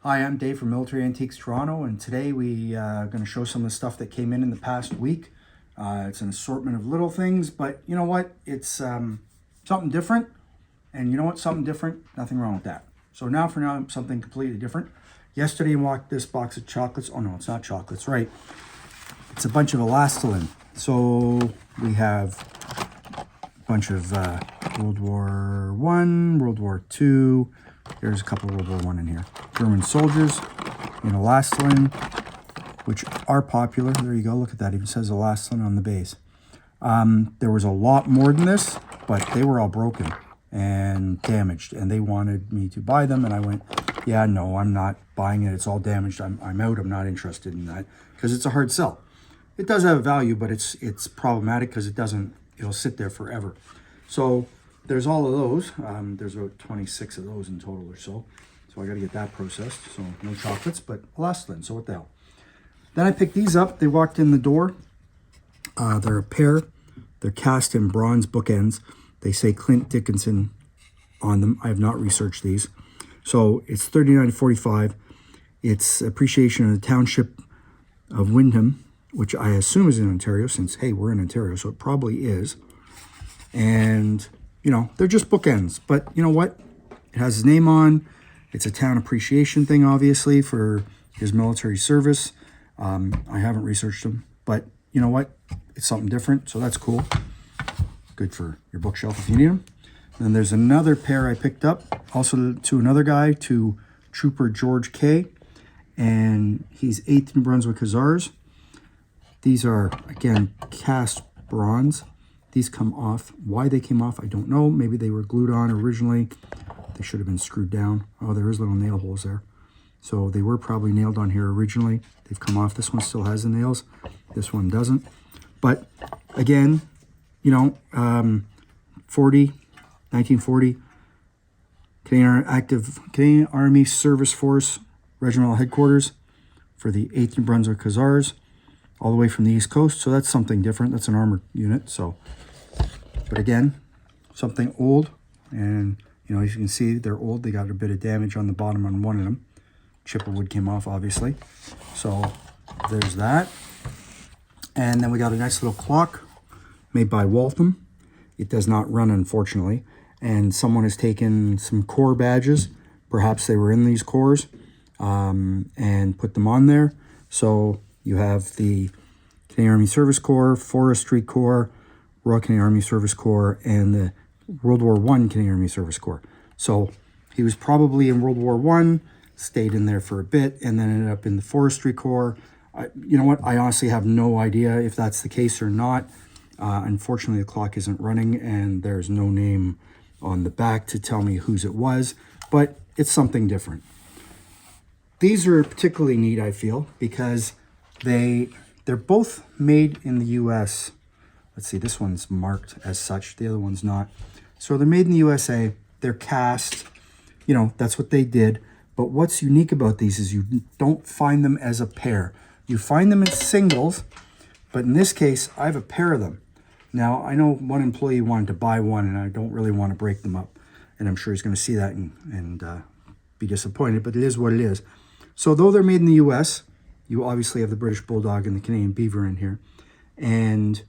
Hi, I'm Dave from Military Antiques Toronto, and today we are going to show some of the stuff that came in the past week. It's an assortment of little things, but you know what? It's something different, and you know what? Something different, nothing wrong with that. So now for now, something completely different. Yesterday I walked this box of chocolates. Oh no, it's not chocolates, right? It's a bunch of Elastolin. So we have a bunch of World War I, World War II. There's a couple of World War I in here. German soldiers in Elastolin, which are popular. There you go. Look at that. It even says Elastolin on the base. There was a lot more than this, but they were all broken and damaged, and they wanted me to buy them, and I went, yeah, no, I'm not buying it. It's all damaged. I'm out. I'm not interested in that because it's a hard sell. It does have value, but it's problematic because it'll sit there forever. So there's all of those. There's about 26 of those in total or so. So I got to get that processed. So no chocolates, but Elastolin. So what the hell? Then I picked these up. They walked in the door. They're a pair. They're cast in bronze bookends. They say Clint, Dickinson on them. I have not researched these. So it's $39.45. It's appreciation of the township of Wyndham, which I assume is in Ontario since, hey, we're in Ontario, so it probably is. And, you know, they're just bookends. But you know what? It has his name on. It's a town appreciation thing, obviously, for his military service. I haven't researched them, but you know what? It's something different, so that's cool. Good for your bookshelf if you need them. Then there's another pair I picked up, also to another guy, to Trooper George K. And he's 8th New Brunswick Hussars. These are, again, cast bronze. These come off. Why they came off, I don't know. Maybe they were glued on originally. They should have been screwed down. Oh, there is little nail holes there. So they were probably nailed on here originally. They've come off. This one still has the nails. This one doesn't. But again, you know, 1940, Canadian Army Service Force Regimental Headquarters for the 8th New Brunswick Hussars, all the way from the East Coast. So that's something different. That's an armored unit. So, but again, something old. And, you know, as you can see, they're old. They got a bit of damage on the bottom on one of them. Chipper wood came off, obviously. So there's that. And then we got a nice little clock made by Waltham. It does not run, unfortunately. And someone has taken some corps badges. Perhaps they were in these corps and put them on there. So you have the Canadian Army Service Corps, Forestry Corps, Royal Canadian Army Service Corps, and the World War I Canadian Army Service Corps. So he was probably in World War I, stayed in there for a bit, and then ended up in the Forestry Corps. You know what? I honestly have no idea if that's the case or not. Unfortunately, the clock isn't running, and there's no name on the back to tell me whose it was, but it's something different. These are particularly neat, I feel, because they're both made in the U.S. Let's see, this one's marked as such. The other one's not. So they're made in the USA. They're cast. You know, that's what they did. But what's unique about these is you don't find them as a pair. You find them as singles, but in this case, I have a pair of them. Now, I know one employee wanted to buy one, and I don't really want to break them up. And I'm sure he's going to see that and be disappointed, but it is what it is. So though they're made in the U.S., you obviously have the British Bulldog and the Canadian Beaver in here. And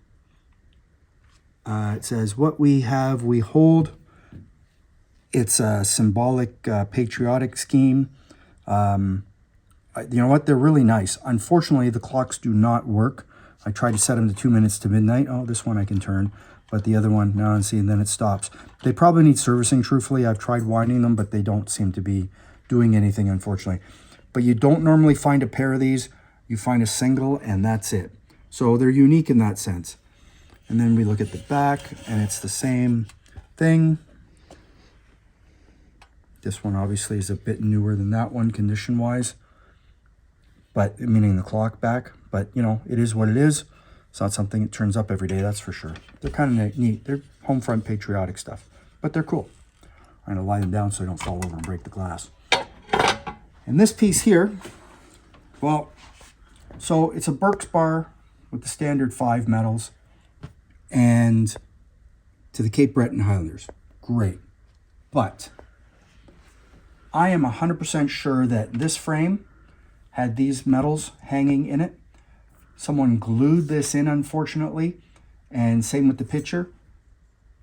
it says, what we have, we hold. It's a symbolic, patriotic scheme. You know what? They're really nice. Unfortunately, the clocks do not work. I tried to set them to 2 minutes to midnight. Oh, this one I can turn. But the other one, now see, and then it stops. They probably need servicing, truthfully. I've tried winding them, but they don't seem to be doing anything, unfortunately. But you don't normally find a pair of these. You find a single, and that's it. So they're unique in that sense. And then we look at the back, and it's the same thing. This one obviously is a bit newer than that one condition-wise, but meaning the clock back. But, you know, it is what it is. It's not something that turns up every day, that's for sure. They're kind of neat. They're home front patriotic stuff, but they're cool. I'm going to lie them down so I don't fall over and break the glass. And this piece here, well, so it's a Burke's bar with the standard 5 medals and to the Cape Breton Highlanders. Great. But I am 100% sure that this frame had these medals hanging in it. Someone glued this in, unfortunately, and same with the picture.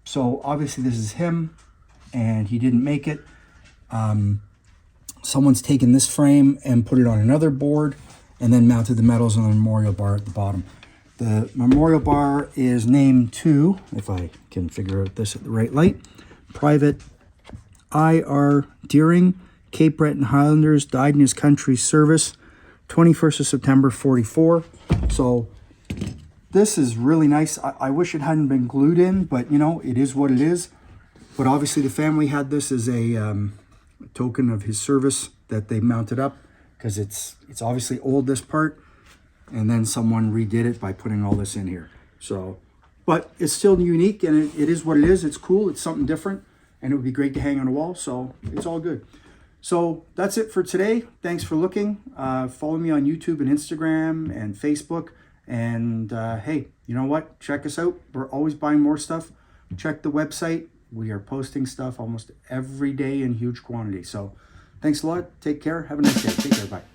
So obviously this is him, and he didn't make it. Someone's taken this frame and put it on another board and then mounted the medals on the memorial bar at the bottom. The memorial bar is named to, if I can figure out this at the right light, Private I.R. Deering, Cape Breton Highlanders, died in his country's service, 21st of September, 44. So this is really nice. I wish it hadn't been glued in, but you know, it is what it is. But obviously the family had this as a token of his service that they mounted up, because it's obviously old, this part, and then someone redid it by putting all this in here. So, but it's still unique, and it is what it is. It's cool. It's something different, and it would be great to hang on a wall. So it's all good. So that's it for today. Thanks for looking. Follow me on YouTube and Instagram and Facebook. And hey, you know what? Check us out. We're always buying more stuff. Check the website. We are posting stuff almost every day in huge quantity. So thanks a lot. Take care. Have a nice day. Take care. Bye.